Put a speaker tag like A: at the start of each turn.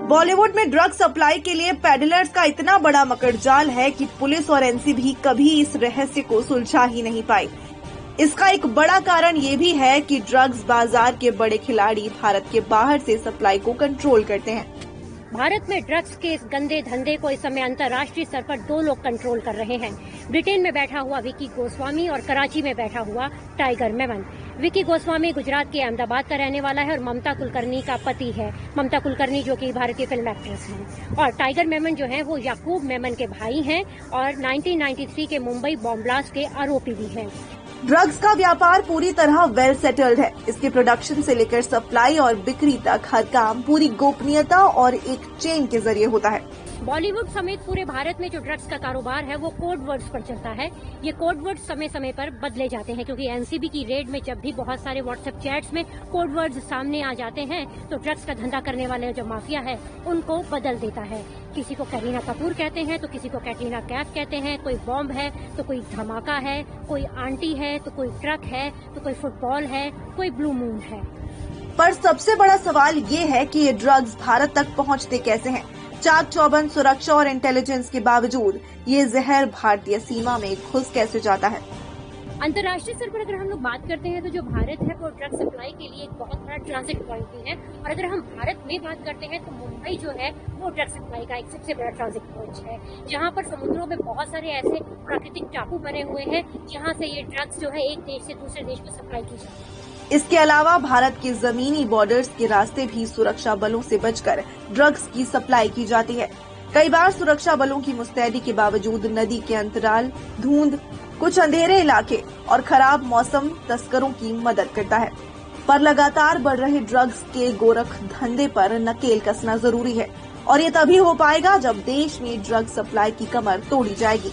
A: बॉलीवुड में drug supply के लिए पेडलर्स का इतना बड़ा मकड़जाल है कि पुलिस और एनसीबी कभी इस रहस्य को सुलझा ही नहीं पाई। इसका एक बड़ा कारण ये भी है कि ड्रग्स बाजार के बड़े खिलाड़ी भारत के बाहर से सप्लाई को कंट्रोल करते हैं।
B: भारत में ड्रग्स के इस गंदे धंधे को इस समय अंतर्राष्ट्रीय स्तर पर दो लोग कंट्रोल कर रहे हैं। ब्रिटेन में बैठा हुआ विकी गोस्वामी और कराची में बैठा हुआ टाइगर मेमन। विकी गोस्वामी गुजरात के अहमदाबाद का रहने वाला है और ममता कुलकर्णी का पति है। ममता कुलकर्णी जो कि भारतीय फिल्म एक्ट्रेस हैं, और टाइगर मेमन जो है वो याकूब मेमन के भाई हैं और 1993 के मुंबई बॉम्ब ब्लास्ट के आरोपी भी हैं।
A: ड्रग्स का व्यापार पूरी तरह वेल सेटल्ड है। इसके प्रोडक्शन से लेकर सप्लाई और बिक्री तक हर काम पूरी गोपनीयता और एक चेन के जरिए होता है।
B: बॉलीवुड समेत पूरे भारत में जो ड्रग्स का कारोबार है वो कोड वर्ड्स पर चलता है। ये कोड वर्ड्स समय समय पर बदले जाते हैं, क्योंकि एनसीबी की रेड में जब भी बहुत सारे व्हाट्सएप चैट्स में कोड वर्ड्स सामने आ जाते हैं तो ड्रग्स का धंधा करने वाले जो माफिया है उनको बदल देता है। किसी को करीना कपूर कहते हैं तो किसी को कैटरीना कैफ कहते हैं, कोई बॉम्ब है तो कोई धमाका है, कोई आंटी है तो कोई ट्रक है तो कोई फुटबॉल है, कोई ब्लू मून है।
A: पर सबसे बड़ा सवाल ये है कि ये ड्रग्स भारत तक पहुंचते कैसे हैं? चाक चौबंद सुरक्षा और इंटेलिजेंस के बावजूद ये जहर भारतीय सीमा में घुस कैसे जाता है?
B: अंतर्राष्ट्रीय स्तर पर अगर हम लोग बात करते हैं तो जो भारत है वो ड्रग सप्लाई के लिए एक बहुत बड़ा ट्रांजिट पॉइंट भी है। और अगर हम भारत में बात करते हैं तो मुंबई जो है वो ड्रग सप्लाई का एक सबसे बड़ा ट्रांजिट पॉइंट है, जहाँ पर समुद्रों में बहुत सारे ऐसे प्राकृतिक टापू बने हुए हैं जहाँ से ये ड्रग्स जो है एक देश से दूसरे देश में सप्लाई की जाती है।
A: इसके अलावा भारत के जमीनी बॉर्डर्स के रास्ते भी सुरक्षा बलों से बचकर ड्रग्स की सप्लाई की जाती है। कई बार सुरक्षा बलों की मुस्तैदी के बावजूद नदी के अंतराल, धुंध, कुछ अंधेरे इलाके और खराब मौसम तस्करों की मदद करता है। पर लगातार बढ़ रहे ड्रग्स के गोरख धंधे पर नकेल कसना जरूरी है, और ये तभी हो पाएगा जब देश में ड्रग सप्लाई की कमर तोड़ी जाएगी।